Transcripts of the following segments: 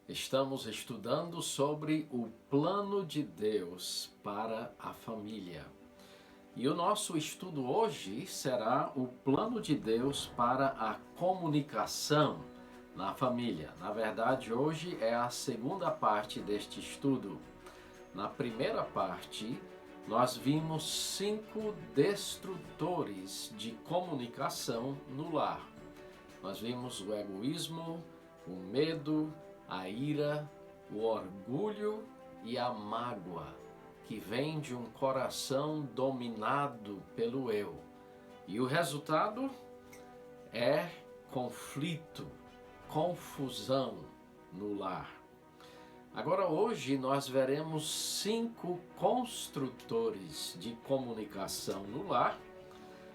Estamos estudando sobre o plano de Deus para a família. E o nosso estudo hoje será o plano de Deus para a comunicação na família. Na verdade, hoje é a segunda parte deste estudo. Na primeira parte, nós vimos 5 destrutores de comunicação no lar. Nós vimos o egoísmo, o medo, a ira, o orgulho e a mágoa, que vem de um coração dominado pelo eu. E o resultado é conflito, confusão no lar. Agora hoje nós veremos 5 construtores de comunicação no lar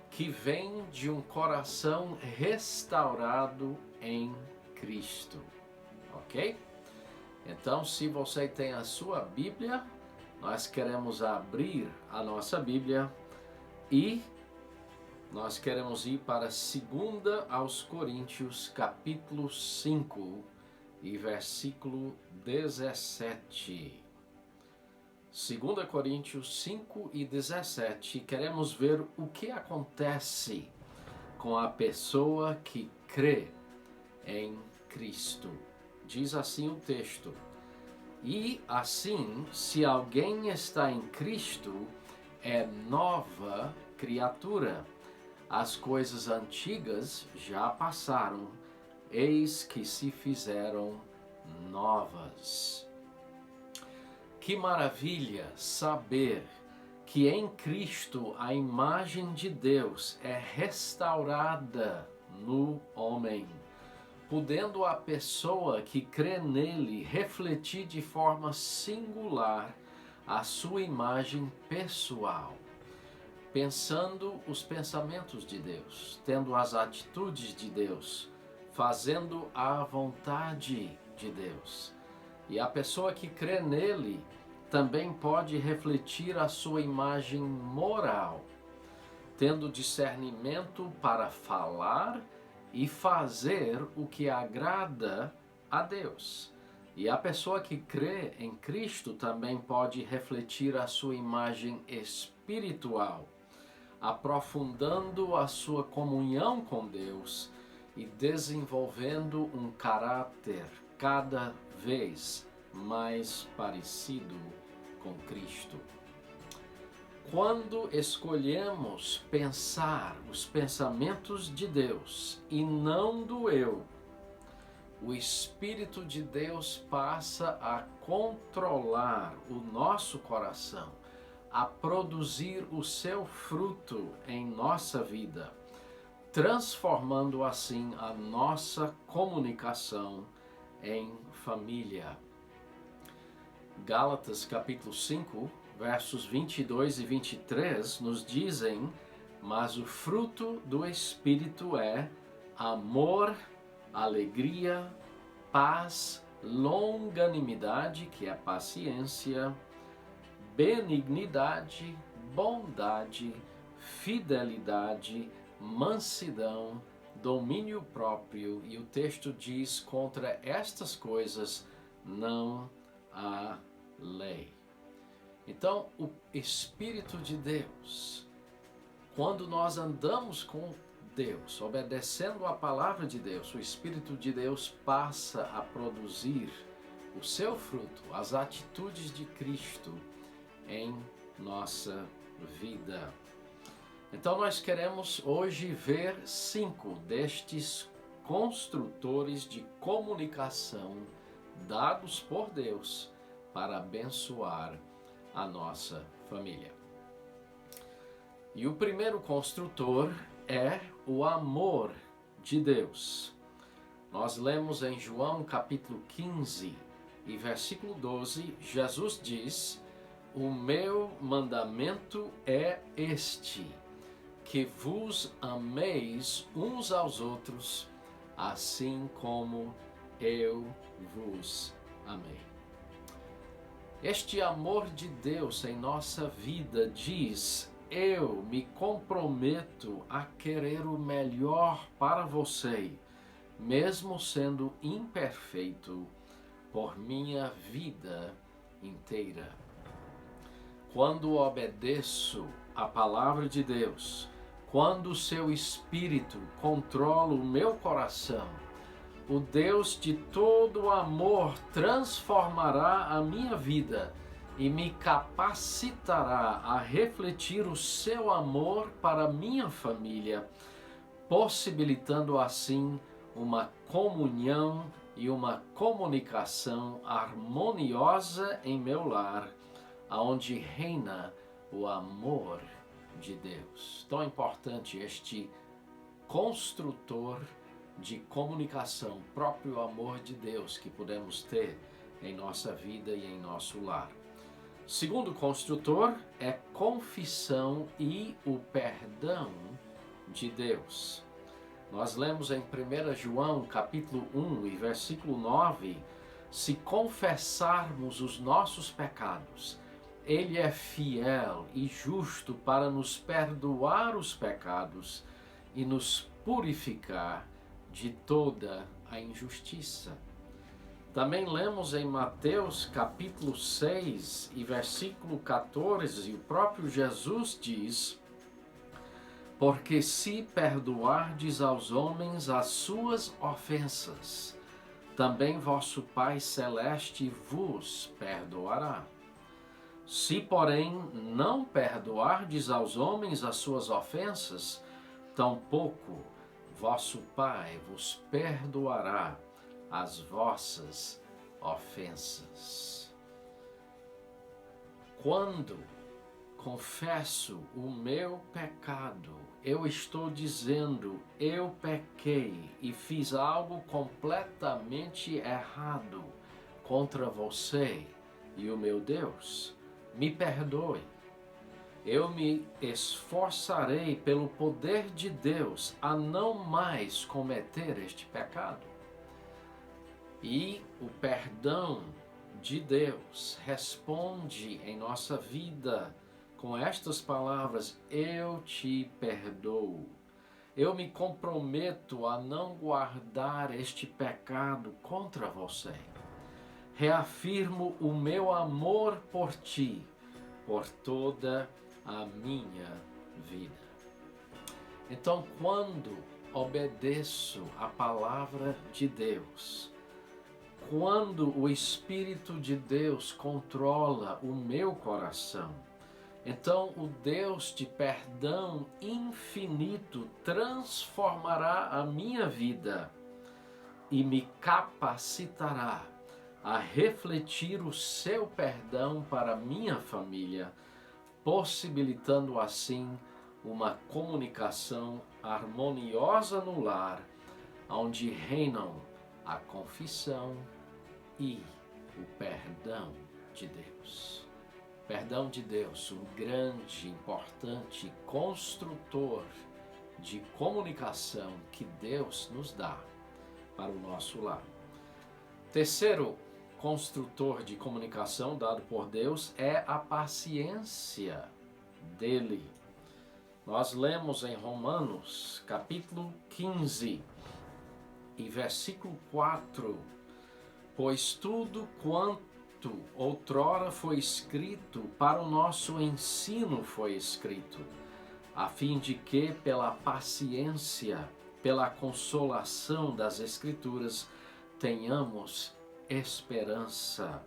que vêm de um coração restaurado em Cristo. Ok? Então, se você tem a sua Bíblia, nós queremos abrir a nossa Bíblia e nós queremos ir para 2 aos Coríntios, capítulo 5 e versículo 17. 2 Coríntios 5 e 17, queremos ver o que acontece com a pessoa que crê em Cristo. Diz assim o texto: e assim, se alguém está em Cristo, é nova criatura. As coisas antigas já passaram, eis que se fizeram novas. Que maravilha saber que em Cristo a imagem de Deus é restaurada no homem, podendo a pessoa que crê nele refletir de forma singular a sua imagem pessoal, pensando os pensamentos de Deus, tendo as atitudes de Deus, fazendo a vontade de Deus. E a pessoa que crê nele também pode refletir a sua imagem moral, tendo discernimento para falar e fazer o que agrada a Deus. E a pessoa que crê em Cristo também pode refletir a sua imagem espiritual, aprofundando a sua comunhão com Deus e desenvolvendo um caráter cada vez mais parecido com Cristo. Quando escolhemos pensar os pensamentos de Deus e não do eu, o Espírito de Deus passa a controlar o nosso coração, a produzir o seu fruto em nossa vida, transformando assim a nossa comunicação em família. Gálatas capítulo 5, versos 22 e 23 nos dizem: mas o fruto do Espírito é amor, alegria, paz, longanimidade, que é paciência, benignidade, bondade, fidelidade, mansidão, domínio próprio. E o texto diz: contra estas coisas não há lei. Então, o Espírito de Deus, quando nós andamos com Deus, obedecendo a palavra de Deus, o Espírito de Deus passa a produzir o seu fruto, as atitudes de Cristo em nossa vida. Então nós queremos hoje ver 5 destes construtores de comunicação dados por Deus para abençoar a nossa família. E o primeiro construtor é o amor de Deus. Nós lemos em João capítulo 15 e versículo 12, Jesus diz: o meu mandamento é este, que vos ameis uns aos outros, assim como eu vos amei. Este amor de Deus em nossa vida diz: eu me comprometo a querer o melhor para você, mesmo sendo imperfeito, por minha vida inteira. Quando obedeço a palavra de Deus, quando o seu Espírito controla o meu coração, o Deus de todo amor transformará a minha vida e me capacitará a refletir o seu amor para minha família, possibilitando assim uma comunhão e uma comunicação harmoniosa em meu lar, onde reina o amor de Deus. Tão importante este construtor de comunicação, próprio amor de Deus que podemos ter em nossa vida e em nosso lar. Segundo construtor é confissão e o perdão de Deus. Nós lemos em 1 João capítulo 1 e versículo 9, se confessarmos os nossos pecados, Ele é fiel e justo para nos perdoar os pecados e nos purificar de toda a injustiça. Também lemos em Mateus capítulo 6 e versículo 14, e o próprio Jesus diz: porque se perdoardes aos homens as suas ofensas, também vosso Pai Celeste vos perdoará. Se, porém, não perdoardes aos homens as suas ofensas, tampouco vosso Pai vos perdoará as vossas ofensas. Quando confesso o meu pecado, eu estou dizendo, eu pequei e fiz algo completamente errado contra você e o meu Deus. Me perdoe. Eu me esforçarei pelo poder de Deus a não mais cometer este pecado. E o perdão de Deus responde em nossa vida com estas palavras: eu te perdoo. Eu me comprometo a não guardar este pecado contra você. Reafirmo o meu amor por ti, por toda a minha vida. Então, quando obedeço a palavra de Deus, quando o Espírito de Deus controla o meu coração, então o Deus de perdão infinito transformará a minha vida e me capacitará a refletir o seu perdão para a minha família, possibilitando assim uma comunicação harmoniosa no lar, onde reinam a confissão e o perdão de Deus. Perdão de Deus, um grande, importante construtor de comunicação que Deus nos dá para o nosso lar. Terceiro construtor de comunicação dado por Deus é a paciência dele. Nós lemos em Romanos, capítulo 15 e versículo 4, pois tudo quanto outrora foi escrito para o nosso ensino foi escrito, a fim de que pela paciência, pela consolação das Escrituras, tenhamos esperança.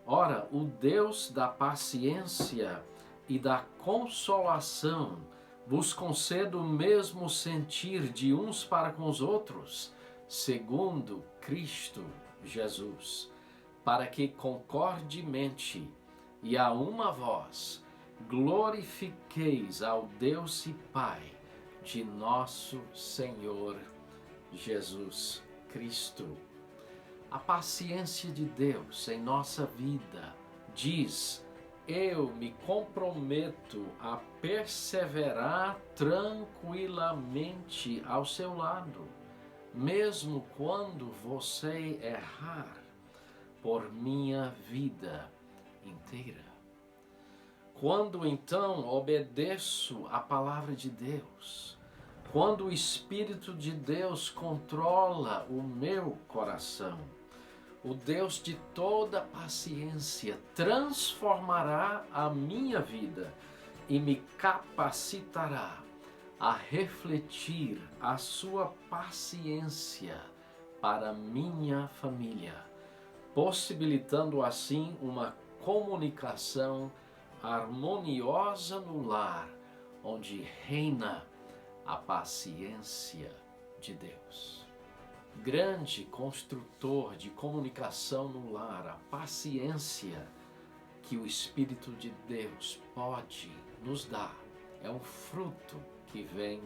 Ora, o Deus da paciência e da consolação vos conceda o mesmo sentir de uns para com os outros, segundo Cristo Jesus, para que concordemente e a uma voz glorifiqueis ao Deus e Pai de nosso Senhor Jesus Cristo. A paciência de Deus em nossa vida diz: eu me comprometo a perseverar tranquilamente ao seu lado, mesmo quando você errar, por minha vida inteira. Quando então obedeço a palavra de Deus, quando o Espírito de Deus controla o meu coração, o Deus de toda paciência, transformará a minha vida e me capacitará a refletir a sua paciência para minha família, possibilitando assim uma comunicação harmoniosa no lar, onde reina a paciência de Deus. Grande construtor de comunicação no lar, a paciência que o Espírito de Deus pode nos dar é um fruto que vem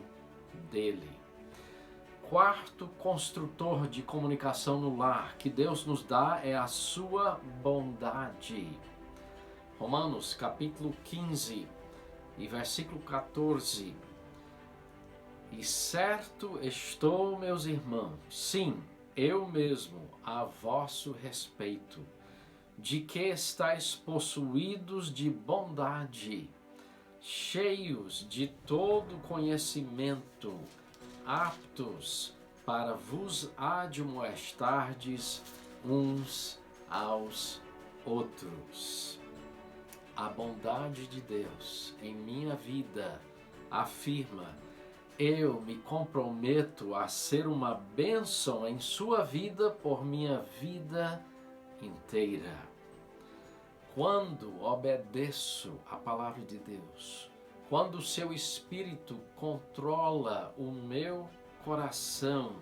dele. Quarto construtor de comunicação no lar que Deus nos dá é a sua bondade. Romanos capítulo 15 e versículo 14. E certo estou, meus irmãos, sim, eu mesmo, a vosso respeito, de que estáis possuídos de bondade, cheios de todo conhecimento, aptos para vos admoestardes uns aos outros. A bondade de Deus em minha vida afirma: eu me comprometo a ser uma bênção em sua vida por minha vida inteira. Quando obedeço a palavra de Deus, quando o seu Espírito controla o meu coração,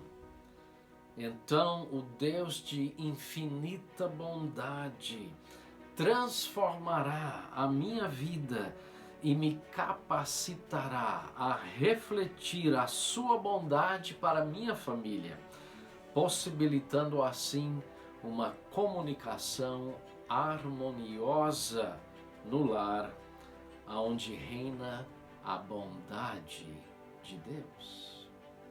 então o Deus de infinita bondade transformará a minha vida e me capacitará a refletir a sua bondade para minha família, possibilitando assim uma comunicação harmoniosa no lar, onde reina a bondade de Deus.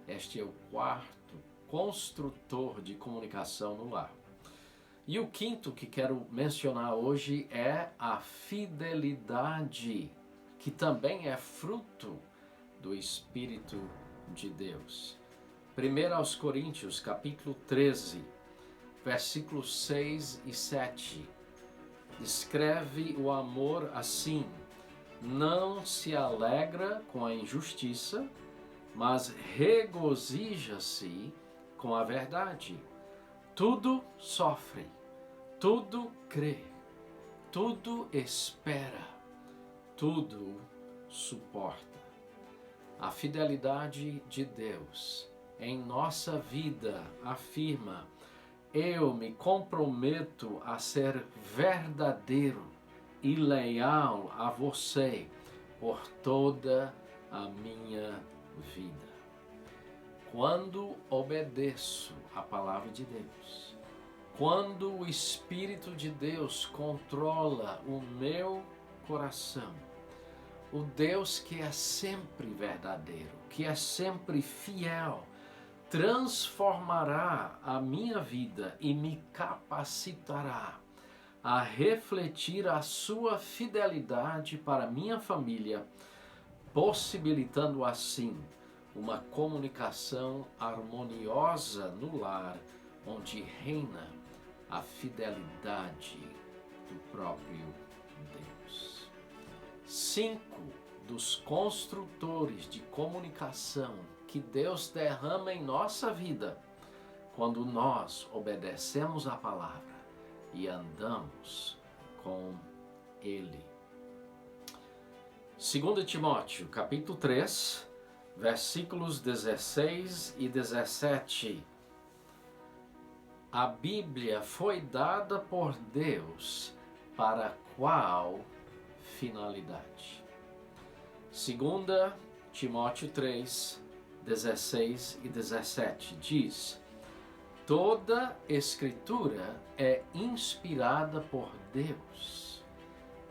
Este é o quarto construtor de comunicação no lar. E o quinto que quero mencionar hoje é a fidelidade, que também é fruto do Espírito de Deus. 1 aos Coríntios, capítulo 13, versículos 6 e 7, descreve o amor assim: não se alegra com a injustiça, mas regozija-se com a verdade. Tudo sofre, tudo crê, tudo espera, tudo suporta. A fidelidade de Deus em nossa vida afirma: eu me comprometo a ser verdadeiro e leal a você por toda a minha vida. Quando obedeço a palavra de Deus, quando o Espírito de Deus controla o meu coração, o Deus que é sempre verdadeiro, que é sempre fiel, transformará a minha vida e me capacitará a refletir a sua fidelidade para minha família, possibilitando assim uma comunicação harmoniosa no lar, onde reina a fidelidade do próprio Deus. 5 dos construtores de comunicação que Deus derrama em nossa vida quando nós obedecemos a palavra e andamos com Ele. 2 Timóteo, capítulo 3, versículos 16 e 17. A Bíblia foi dada por Deus para qual finalidade? 2 Timóteo 3, 16 e 17 diz: toda Escritura é inspirada por Deus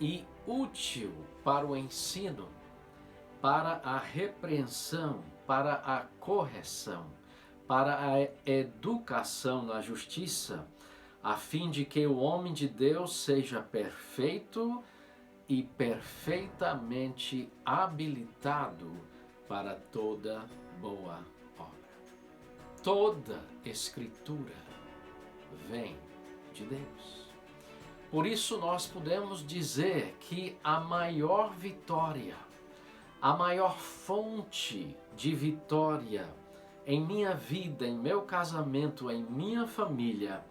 e útil para o ensino, para a repreensão, para a correção, para a educação na justiça, a fim de que o homem de Deus seja perfeito e perfeitamente habilitado para toda boa obra. Toda Escritura vem de Deus. Por isso nós podemos dizer que a maior vitória, a maior fonte de vitória em minha vida, em meu casamento, em minha família,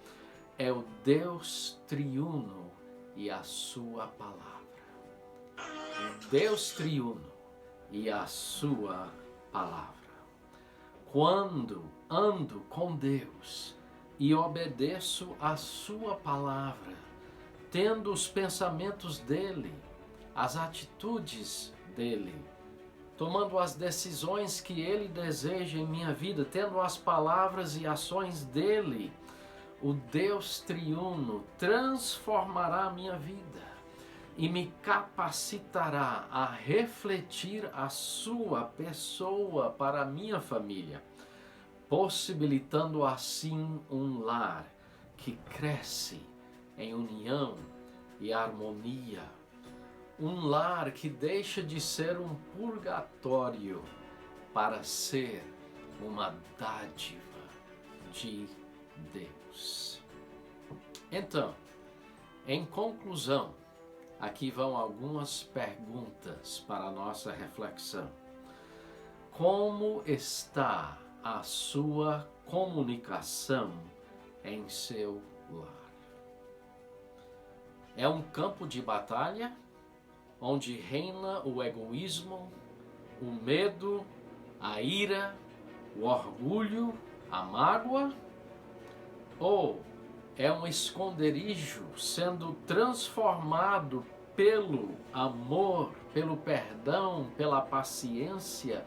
é o Deus triuno e a sua palavra. O Deus triuno e a sua palavra. Quando ando com Deus e obedeço a sua palavra, tendo os pensamentos dele, as atitudes dele, tomando as decisões que ele deseja em minha vida, tendo as palavras e ações dele, o Deus triuno transformará a minha vida e me capacitará a refletir a sua pessoa para a minha família, possibilitando assim um lar que cresce em união e harmonia. Um lar que deixa de ser um purgatório para ser uma dádiva de Deus. Então, em conclusão, aqui vão algumas perguntas para a nossa reflexão. Como está a sua comunicação em seu lar? É um campo de batalha onde reina o egoísmo, o medo, a ira, o orgulho, a mágoa? Ou é um esconderijo sendo transformado pelo amor, pelo perdão, pela paciência,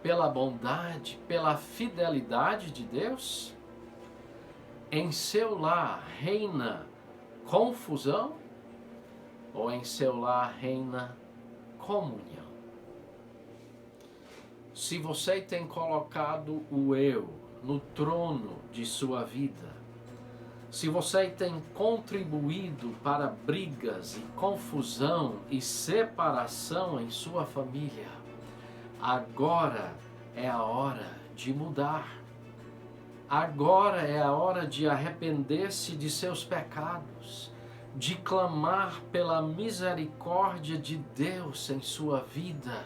pela bondade, pela fidelidade de Deus? Em seu lar reina confusão? Ou em seu lar reina comunhão? Se você tem colocado o eu no trono de sua vida, se você tem contribuído para brigas e confusão e separação em sua família, agora é a hora de mudar. Agora é a hora de arrepender-se de seus pecados, de clamar pela misericórdia de Deus em sua vida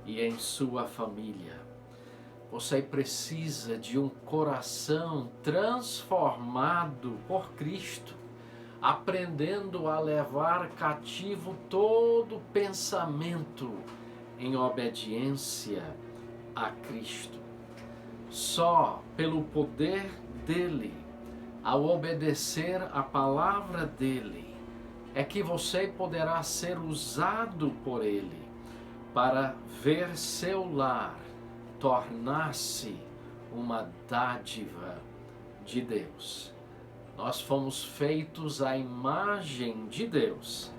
e em sua família. Você precisa de um coração transformado por Cristo, aprendendo a levar cativo todo pensamento em obediência a Cristo. Só pelo poder dele, ao obedecer a palavra dele, é que você poderá ser usado por ele para ver seu lar tornar-se uma dádiva de Deus. Nós fomos feitos à imagem de Deus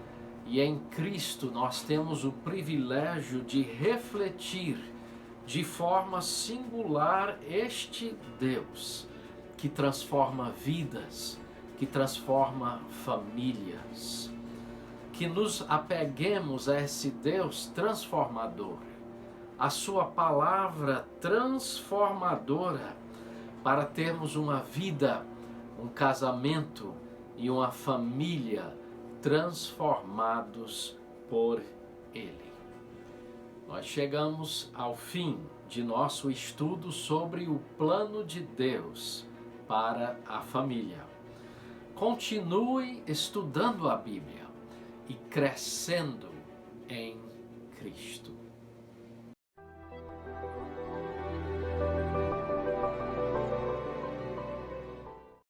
e em Cristo nós temos o privilégio de refletir de forma singular este Deus que transforma vidas, que transforma famílias. Que nos apeguemos a esse Deus transformador, a sua palavra transformadora, para termos uma vida, um casamento e uma família transformados por Ele. Nós chegamos ao fim de nosso estudo sobre o plano de Deus para a família. Continue estudando a Bíblia e crescendo em Cristo.